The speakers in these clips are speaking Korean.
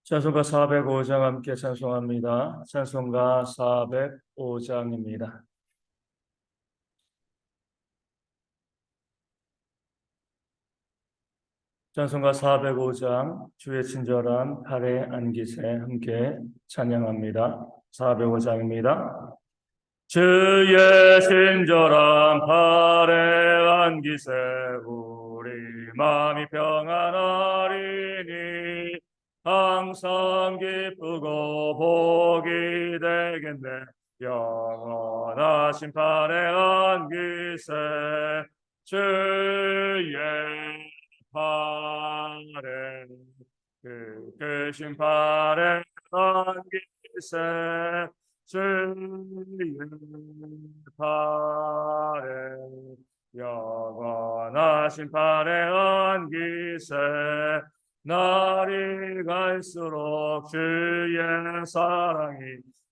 찬송가 405장 함께 찬송합니다. 찬송가 405장입니다. 찬송가 405장 주의 친절한 팔에 안기세 함께 찬양합니다. 405장입니다. 주의 친절한 팔에 안기세 우리 마음이 평안하리니 항상 기쁘고 복이 되겠네. 영원하신 팔에 안기세 주의 팔에 크신 팔에 안기세 주의 팔에 영원하신 팔에 안기세 날이 갈수록 주의 사랑이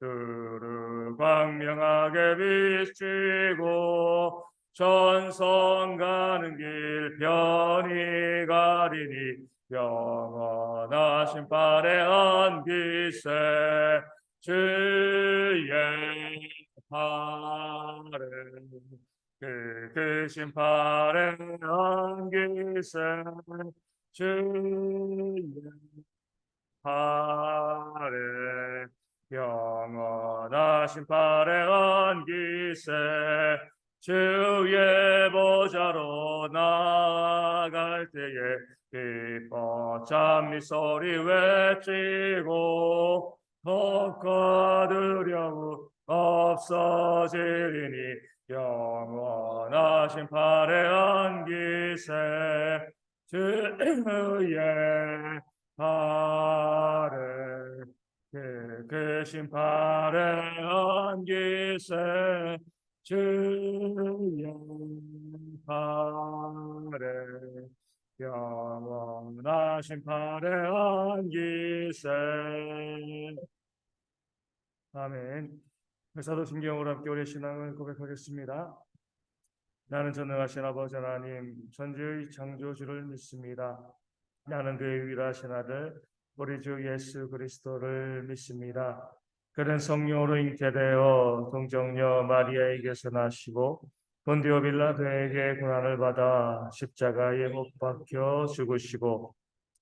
두루 광명하게 비치고 전성 가는 길 편히 가리니 영원하신 팔에 안기세 주의 팔에 크신 팔에 안기세 주의 팔에 영원하신 팔에 안기세 주의 보좌로 나아갈 때에 기뻐 찬미 소리 외치고 겁과 두려움 없어지리니 영원하신 팔에 안기세 주의 팔에 크신 팔에 안기세 주의 팔에 영원하신 팔에 안기세. 아멘. 사도신경으로 함께 우리의 신앙을 고백하겠습니다. 나는 전능하신 아버지 하나님 천지의 창조주를 믿습니다. 나는 그의 유일하신 아들 우리 주 예수 그리스도를 믿습니다. 그는 성령으로 잉태되어 동정녀 마리아에게서 나시고 본디오 빌라도에게 고난을 받아 십자가에 못 박혀 죽으시고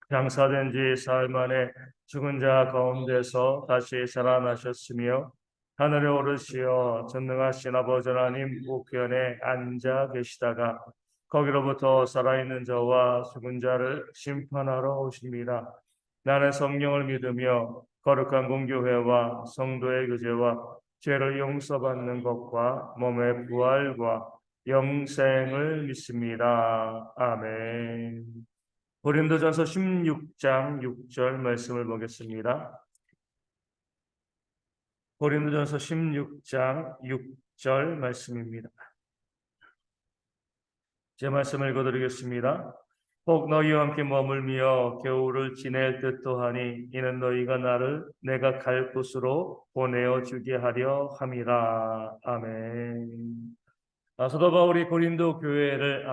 장사된 지 사흘 만에 죽은 자 가운데서 다시 살아나셨으며 하늘에 오르시어 전능하신 아버지 하나님 우편에 앉아 계시다가 거기로부터 살아있는 자와 죽은 자를 심판하러 오십니다. 나는 성령을 믿으며 거룩한 공교회와 성도의 교제와 죄를 용서받는 것과 몸의 부활과 영생을 믿습니다. 아멘. 고린도전서 16장 6절 말씀을 보겠습니다. 고린도전서 16장 6절 말씀입니다. 제 말씀을 읽어드리겠습니다. 혹 너희와 함께 머물며 겨울을 지낼 듯도 하니 이는 너희가 나를 내가 갈 곳으로 보내어 주게 하려 함이라. 아멘. 사도 바울이 고린도 교회를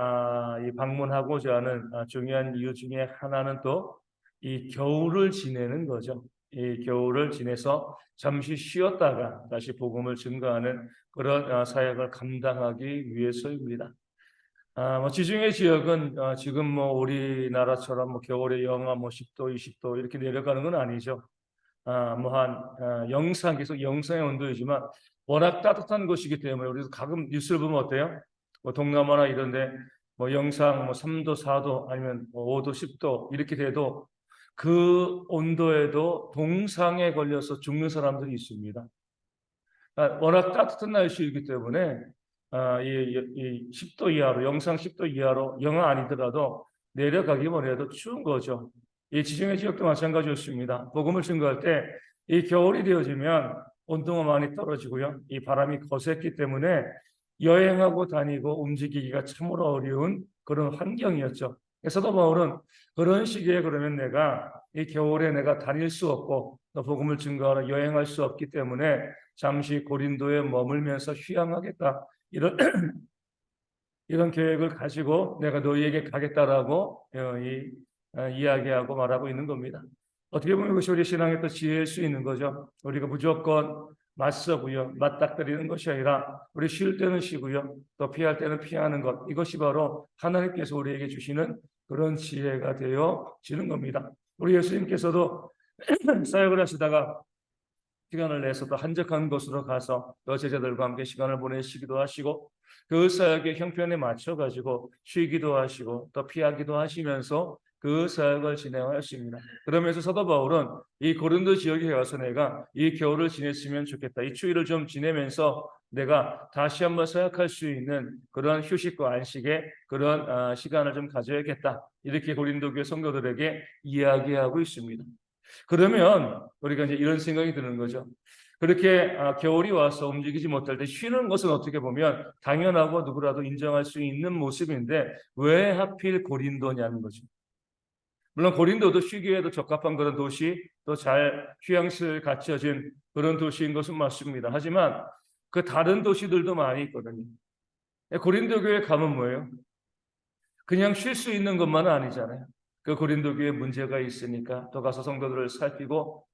방문하고자 하는 중요한 이유 중에 하나는 또 이 겨울을 지내는 거죠. 이 겨울을 지내서 잠시 쉬었다가 다시 복음을 증거하는 그런 사역을 감당하기 위해서입니다. 지중해 지역은 지금 우리나라처럼 겨울에 영하 10도, 20도 이렇게 내려가는 건 아니죠. 계속 영상의 온도이지만 워낙 따뜻한 곳이기 때문에 우리도 가끔 뉴스를 보면 어때요? 동남아나 이런데 영상 3도, 4도 아니면 5도, 10도 이렇게 돼도 그 온도에도 동상에 걸려서 죽는 사람들이 있습니다. 워낙 따뜻한 날씨이기 때문에 이 10도 이하로, 영상 10도 이하로 영하 아니더라도 내려가기만 해도 추운 거죠. 이 지중해 지역도 마찬가지였습니다. 복음을 증거할 때 이 겨울이 되어지면 온도가 많이 떨어지고요. 이 바람이 거셌기 때문에 여행하고 다니고 움직이기가 참으로 어려운 그런 환경이었죠. 사도 바울은 그런 시기에 그러면 내가 이 겨울에 내가 다닐 수 없고 또 복음을 증거하러 여행할 수 없기 때문에 잠시 고린도에 머물면서 휴양하겠다. 이런 계획을 가지고 내가 너희에게 가겠다라고 이야기하고 말하고 있는 겁니다. 어떻게 보면 이것이 우리 신앙의 또 지혜일 수 있는 거죠. 우리가 무조건 맞서고요, 맞닥뜨리는 것이 아니라 우리 쉴 때는 쉬고요, 또 피할 때는 피하는 것, 이것이 바로 하나님께서 우리에게 주시는 그런 지혜가 되어지는 겁니다. 우리 예수님께서도 사역을 하시다가 시간을 내서 또 한적한 곳으로 가서 또 제자들과 함께 시간을 보내시기도 하시고, 그 사역의 형편에 맞춰 가지고 쉬기도 하시고 또 피하기도 하시면서 그 사역을 진행하였습니다. 그러면서 사도 바울은 이 고린도 지역에 가서 내가 이 겨울을 지냈으면 좋겠다, 이 추위를 좀 지내면서 내가 다시 한번 사역할 수 있는 그런 휴식과 안식의 그런 시간을 좀 가져야겠다, 이렇게 고린도 교회 성도들에게 이야기하고 있습니다. 그러면 우리가 이제 이런 생각이 드는 거죠. 그렇게 겨울이 와서 움직이지 못할 때 쉬는 것은 어떻게 보면 당연하고 누구라도 인정할 수 있는 모습인데 왜 하필 고린도냐는 거죠. 물론 고린도도 쉬기에도 적합한 그런 도시, 또 잘 휴양시설 갖춰진 그런 도시인 것은 맞습니다. 하지만 그 다른 도시들도 많이 있거든요. 고린도 교회 가면 뭐예요? 그냥 쉴 수 있는 것만은 아니잖아요. 그 고린도 교회에 문제가 있으니까 또 가서 성도들을 살피고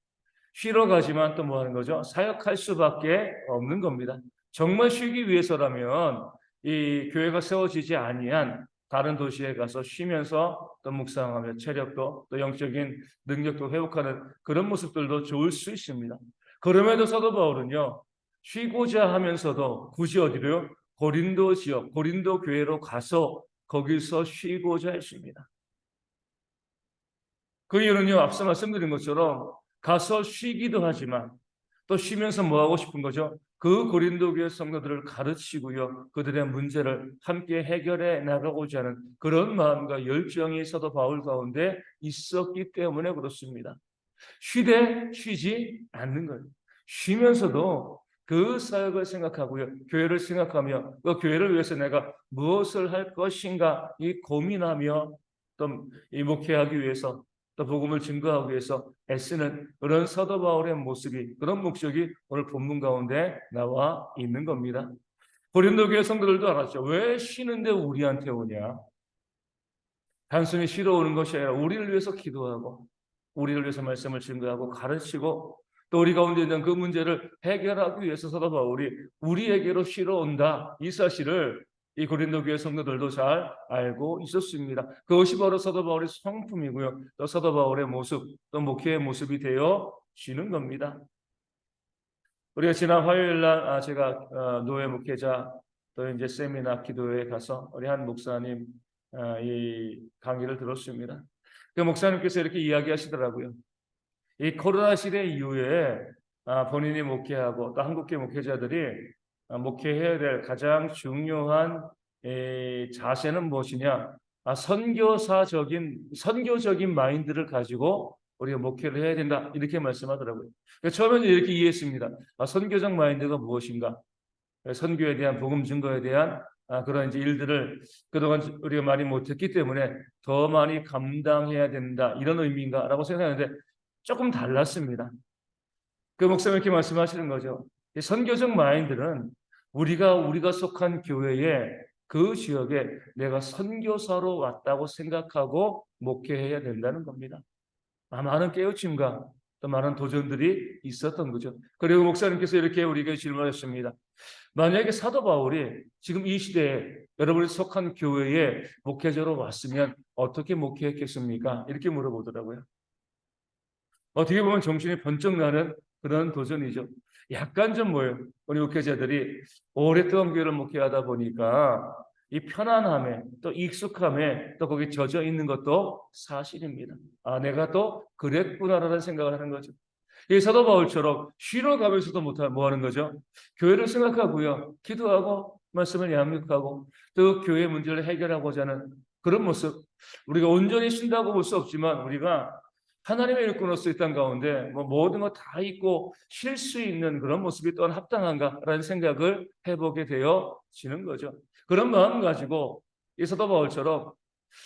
쉬러 가지만 또 뭐 하는 거죠? 사역할 수밖에 없는 겁니다. 정말 쉬기 위해서라면 이 교회가 세워지지 아니한 다른 도시에 가서 쉬면서 또 묵상하며 체력도 또 영적인 능력도 회복하는 그런 모습들도 좋을 수 있습니다. 그럼에도 사도 바울은요, 쉬고자 하면서도 굳이 어디로요? 고린도 지역, 고린도 교회로 가서 거기서 쉬고자 했습니다. 그 이유는요, 앞서 말씀드린 것처럼 가서 쉬기도 하지만 또 쉬면서 뭐 하고 싶은 거죠? 그 고린도 교회 성도들을 가르치고요, 그들의 문제를 함께 해결해 나가고자 하는 그런 마음과 열정이 사도 바울 가운데 있었기 때문에 그렇습니다. 쉬되 쉬지 않는 거예요. 쉬면서도 그 사역을 생각하고요, 교회를 생각하며 그 교회를 위해서 내가 무엇을 할 것인가 이 고민하며 또 이 목회하기 위해서 또 복음을 증거하기 위해서 애쓰는 그런 사도 바울의 모습이, 그런 목적이 오늘 본문 가운데 나와 있는 겁니다. 고린도 교회 성도들도 알았죠. 왜 쉬는데 우리한테 오냐? 단순히 쉬러 오는 것이 아니라 우리를 위해서 기도하고 우리를 위해서 말씀을 증거하고 가르치고 또 우리 가운데 있는 그 문제를 해결하기 위해서 사도 바울이 우리에게로 쉬러 온다, 이 사실을 이 고린도 교회 성도들도 잘 알고 있었습니다. 그것이 바로 사도 바울의 성품이고요, 또 사도 바울의 모습, 또 목회의 모습이 되어지는 겁니다. 우리가 지난 화요일 날 제가 노예 목회자 또 이제 세미나 기도회에 가서 우리 한 목사님 이 강의를 들었습니다. 그 목사님께서 이렇게 이야기하시더라고요. 이 코로나 시대 이후에 본인이 목회하고 또 한국계 목회자들이 목회해야 될 가장 중요한 자세는 무엇이냐? 선교적인 마인드를 가지고 우리가 목회를 해야 된다, 이렇게 말씀하더라고요. 그러니까 처음에는 이렇게 이해했습니다. 선교적 마인드가 무엇인가? 선교에 대한 복음 증거에 대한 그런 이제 일들을 그동안 우리가 많이 못했기 때문에 더 많이 감당해야 된다, 이런 의미인가라고 생각하는데 조금 달랐습니다. 그 목사님 이렇게 말씀하시는 거죠. 선교적 마인드는 우리가 속한 교회에 그 지역에 내가 선교사로 왔다고 생각하고 목회해야 된다는 겁니다. 많은 깨우침과 또 많은 도전들이 있었던 거죠. 그리고 목사님께서 이렇게 우리에게 질문하셨습니다. 만약에 사도 바울이 지금 이 시대에 여러분이 속한 교회에 목회자로 왔으면 어떻게 목회했겠습니까? 이렇게 물어보더라고요. 어떻게 보면 정신이 번쩍 나는 그런 도전이죠. 약간 좀 뭐예요? 우리 목회자들이 오랫동안 교회를 목회하다 보니까 이 편안함에 또 익숙함에 또 거기 젖어 있는 것도 사실입니다. 내가 또 그랬구나라는 생각을 하는 거죠. 이 사도 바울처럼 쉬러 가면서도 뭐 하는 거죠? 교회를 생각하고요, 기도하고 말씀을 양육하고 또 교회 문제를 해결하고자 하는 그런 모습. 우리가 온전히 쉰다고 볼 수 없지만 우리가 하나님의 일꾼으로서 이 땅 가운데 모든 거 다 잊고 쉴 수 있는 그런 모습이 또한 합당한가라는 생각을 해보게 되어지는 거죠. 그런 마음 가지고 이 사도 바울처럼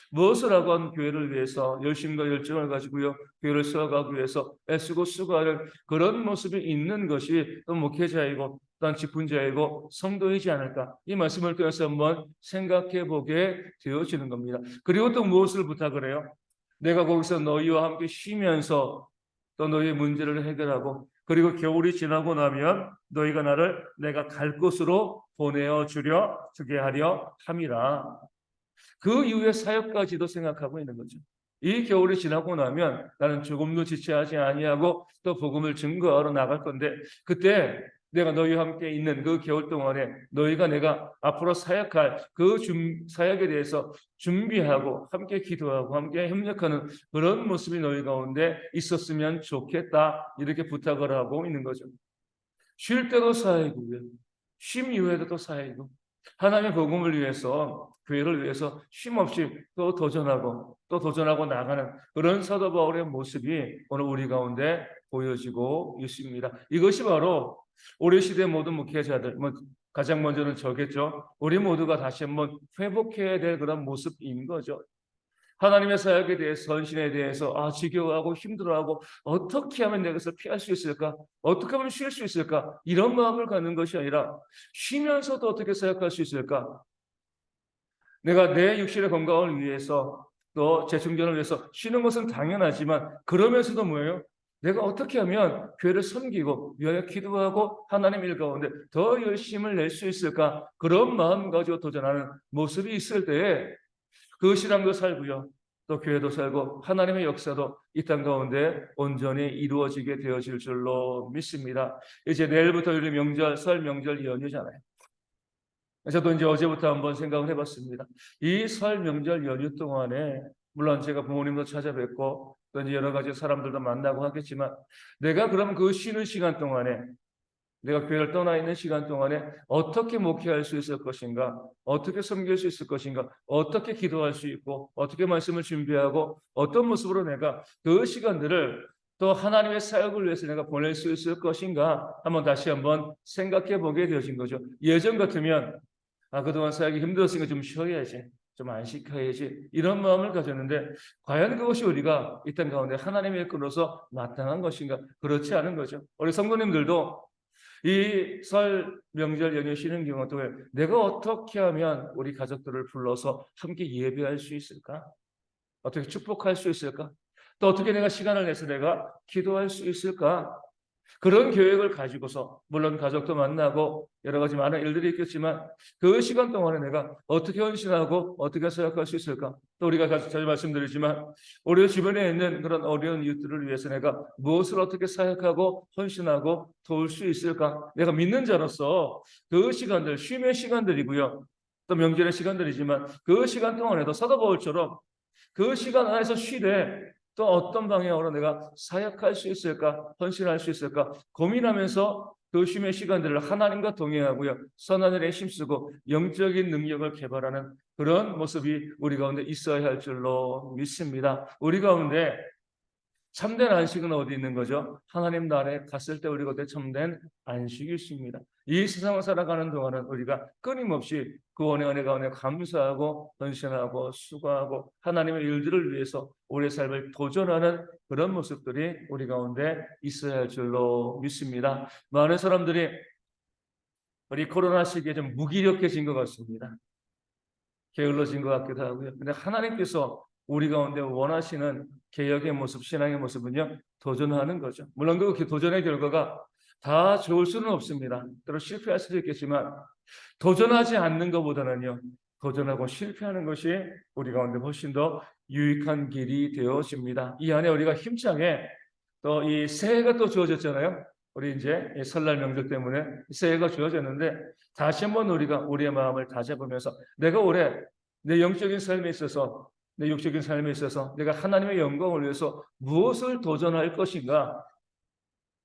무엇을 하고 한 교회를 위해서 열심과 열정을 가지고요, 교회를 세워가기 위해서 애쓰고 수고하는 그런 모습이 있는 것이 또 목회자이고 또한 직분자이고 성도이지 않을까, 이 말씀을 통해서 한번 생각해 보게 되어지는 겁니다. 그리고 또 무엇을 부탁을 해요? 내가 거기서 너희와 함께 쉬면서 또 너희의 문제를 해결하고, 그리고 겨울이 지나고 나면 너희가 나를 내가 갈 곳으로 보내어 주게 하려 함이라. 그 이후의 사역까지도 생각하고 있는 거죠. 이 겨울이 지나고 나면 나는 조금도 지체하지 아니하고 또 복음을 증거하러 나갈 건데, 그때 내가 너희와 함께 있는 그 겨울 동안에 너희가 내가 앞으로 사역할 그 사역에 대해서 준비하고 함께 기도하고 함께 협력하는 그런 모습이 너희 가운데 있었으면 좋겠다, 이렇게 부탁을 하고 있는 거죠. 쉴 때도 사역이고요, 쉼 이후에도 또 사역이고, 하나님의 복음을 위해서, 교회를 위해서 쉼 없이 또 도전하고 나가는 그런 사도 바울의 모습이 오늘 우리 가운데 보여지고 있습니다. 이것이 바로 우리 시대 모든 목회자들, 가장 먼저는 저겠죠. 우리 모두가 다시 한번 회복해야 될 그런 모습인 거죠. 하나님의 사역에 대해서, 선신에 대해서 지겨워하고 힘들어하고, 어떻게 하면 내가서 피할 수 있을까? 어떻게 하면 쉴 수 있을까? 이런 마음을 갖는 것이 아니라, 쉬면서도 어떻게 사역할 수 있을까? 내가 내 육신의 건강을 위해서, 또 재충전을 위해서 쉬는 것은 당연하지만, 그러면서도 뭐예요? 내가 어떻게 하면 교회를 섬기고 위하여 기도하고 하나님 일 가운데 더 열심을 낼 수 있을까? 그런 마음 가지고 도전하는 모습이 있을 때에 그 신앙도 살고요, 또 교회도 살고 하나님의 역사도 이 땅 가운데 온전히 이루어지게 되어질 줄로 믿습니다. 이제 내일부터 우리 명절, 설 명절 연휴잖아요. 저도 이제 어제부터 한번 생각을 해봤습니다. 이 설 명절 연휴 동안에 물론 제가 부모님도 찾아뵙고 또 이제 여러 가지 사람들도 만나고 하겠지만, 내가 그럼 그 쉬는 시간 동안에, 내가 교회를 떠나 있는 시간 동안에 어떻게 목회할 수 있을 것인가, 어떻게 섬길 수 있을 것인가, 어떻게 기도할 수 있고, 어떻게 말씀을 준비하고, 어떤 모습으로 내가 그 시간들을 또 하나님의 사역을 위해서 내가 보낼 수 있을 것인가, 다시 한번 생각해 보게 되어진 거죠. 예전 같으면 그동안 사역이 힘들었으니까 좀 쉬어야지, 좀 안식해야지, 이런 마음을 가졌는데, 과연 그것이 우리가 이 땅 가운데 하나님의 일꾼으로서 마땅한 것인가? 그렇지 않은 거죠. 우리 성도님들도 이 설 명절 연휴 쉬는 경우 동안에 내가 어떻게 하면 우리 가족들을 불러서 함께 예배할 수 있을까? 어떻게 축복할 수 있을까? 또 어떻게 내가 시간을 내서 내가 기도할 수 있을까? 그런 계획을 가지고서, 물론 가족도 만나고 여러 가지 많은 일들이 있겠지만, 그 시간 동안에 내가 어떻게 헌신하고 어떻게 생각할 수 있을까? 또 우리가 자주 말씀드리지만, 우리 주변에 있는 그런 어려운 이웃들을 위해서 내가 무엇을 어떻게 사역하고 헌신하고 도울 수 있을까? 내가 믿는 자로서 그 시간들, 쉼의 시간들이고요, 또 명절의 시간들이지만, 그 시간 동안에도 사도 바울처럼 그 시간 안에서 쉬되 또 어떤 방향으로 내가 사역할 수 있을까, 헌신할 수 있을까 고민하면서 그 쉼의 시간들을 하나님과 동행하고요, 선한 일에 힘쓰고 영적인 능력을 개발하는 그런 모습이 우리 가운데 있어야 할 줄로 믿습니다. 우리 가운데 참된 안식은 어디 있는 거죠? 하나님 나라에 갔을 때 우리가 그때 참된 안식이 있습니다. 이 세상을 살아가는 동안은 우리가 끊임없이 그 은혜 가운데 감사하고 헌신하고 수고하고 하나님의 일들을 위해서 우리의 삶을 도전하는 그런 모습들이 우리 가운데 있어야 할 줄로 믿습니다. 많은 사람들이 우리 코로나 시기에 좀 무기력해진 것 같습니다. 게을러진 것 같기도 하고요. 근데 하나님께서 우리 가운데 원하시는 개혁의 모습, 신앙의 모습은요, 도전하는 거죠. 물론 그 도전의 결과가 다 좋을 수는 없습니다. 때로 실패할 수도 있겠지만, 도전하지 않는 것보다는요, 도전하고 실패하는 것이 우리 가운데 훨씬 더 유익한 길이 되어집니다. 이 안에 우리가 힘차게, 또 이 새해가 또 주어졌잖아요. 우리 이제 설날 명절 때문에 새해가 주어졌는데, 다시 한번 우리가 우리의 마음을 다잡으면서, 내가 올해 내 영적인 삶에 있어서, 내 육적인 삶에 있어서 내가 하나님의 영광을 위해서 무엇을 도전할 것인가,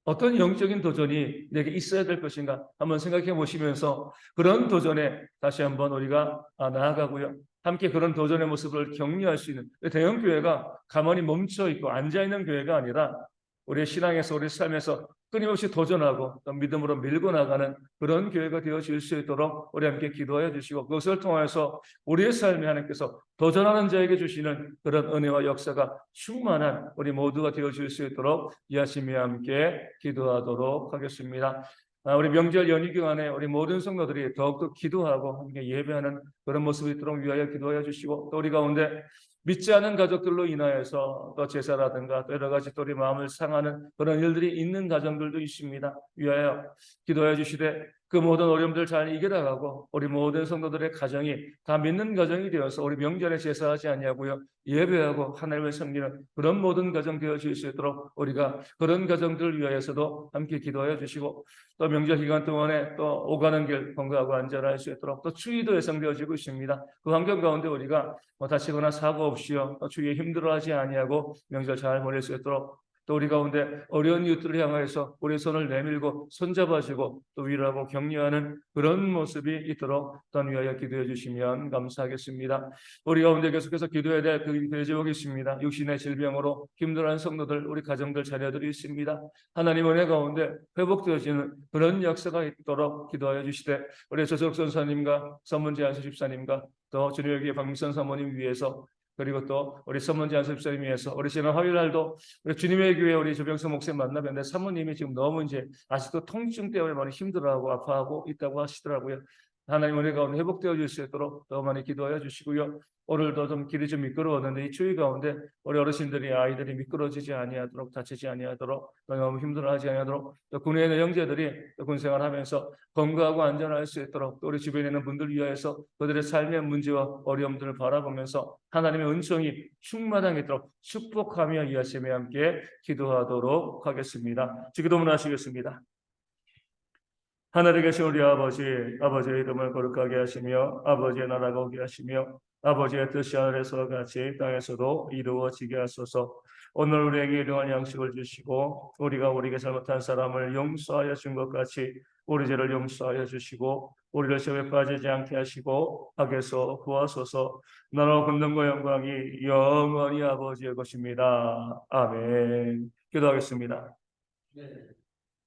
어떤 영적인 도전이 내게 있어야 될 것인가 한번 생각해 보시면서, 그런 도전에 다시 한번 우리가 나아가고요, 함께 그런 도전의 모습을 격려할 수 있는, 대형교회가 가만히 멈춰 있고 앉아 있는 교회가 아니라 우리의 신앙에서, 우리 삶에서 끊임없이 도전하고 또 믿음으로 밀고 나가는 그런 교회가 되어질 수 있도록 우리 함께 기도하여 주시고, 그것을 통해서 우리의 삶에 하나님께서 도전하는 자에게 주시는 그런 은혜와 역사가 충만한 우리 모두가 되어질 수 있도록 이 아침에 함께 기도하도록 하겠습니다. 우리 명절 연휴 기간에 우리 모든 성도들이 더욱더 기도하고 함께 예배하는 그런 모습이 있도록 위하여 기도하여 주시고, 또 우리 가운데 믿지 않은 가족들로 인하여서 또 제사라든가 또 여러 가지 또 우리 마음을 상하는 그런 일들이 있는 가정들도 있습니다. 위하여 기도해 주시되 그 모든 어려움들 잘 이겨나가고 우리 모든 성도들의 가정이 다 믿는 가정이 되어서 우리 명절에 제사하지 않냐고요. 예배하고 하나님을 섬기는 그런 모든 가정 되어질 수 있도록 우리가 그런 가정들을 위하여서도 함께 기도해 주시고 또 명절 기간 동안에 또 오가는 길 건강하고 안전할 수 있도록 또 추위도 예상되어지고 있습니다. 그 환경 가운데 우리가 다치거나 사고 없이요 추위에 힘들어하지 아니하고 명절 잘 보낼 수 있도록 또 우리 가운데 어려운 이웃들을 향하여서 우리 손을 내밀고 손잡아주고 또 위로하고 격려하는 그런 모습이 있도록 또한 위하여 기도해 주시면 감사하겠습니다. 우리 가운데 계속해서 기도해야 될 그 제목이 있습니다. 육신의 질병으로 힘들어하는 성도들, 우리 가정들, 자녀들이 있습니다. 하나님 은혜 가운데 회복되어지는 그런 역사가 있도록 기도하여 주시되 우리 조석 선사님과 선문재 안수 집사님과 또 주님의 교회 박민선 사모님 위해서 그리고 또 우리 선문재 안수 집사님 위해서 우리 지난 화요일 날도 우리 주님의 교회 우리 조병석 목사님 만나뵀는데 사모님이 지금 너무 이제 아직도 통증 때문에 많이 힘들어하고 아파하고 있다고 하시더라고요. 하나님 은혜 가운데 회복되어 줄 수 있도록 더 많이 기도하여 주시고요. 오늘도 좀 길이 좀 미끄러웠는데 이 추위 가운데 우리 어르신들이 아이들이 미끄러지지 아니하도록 다치지 아니하도록 너무 힘들어하지 아니하도록 또 군에 있는 형제들이 군생활하면서 건강하고 안전할 수 있도록 또 우리 주변에 있는 분들 위하여서 그들의 삶의 문제와 어려움들을 바라보면서 하나님의 은총이 충만하도록 축복하며 이 아침에 함께 기도하도록 하겠습니다. 기도문 하시겠습니다. 하늘에 계신 우리 아버지, 아버지의 이름을 거룩하게 하시며 아버지의 나라가 오게 하시며 아버지의 뜻이 하늘에서 같이 땅에서도 이루어지게 하소서. 오늘 우리에게 일용할 양식을 주시고 우리가 우리에게 잘못한 사람을 용서하여 준 것 같이 우리 죄를 용서하여 주시고 우리를 시험에 빠지지 않게 하시고 악에서 구하소서. 나라와 권능과 영광이 영원히 아버지의 것입니다. 아멘. 기도하겠습니다.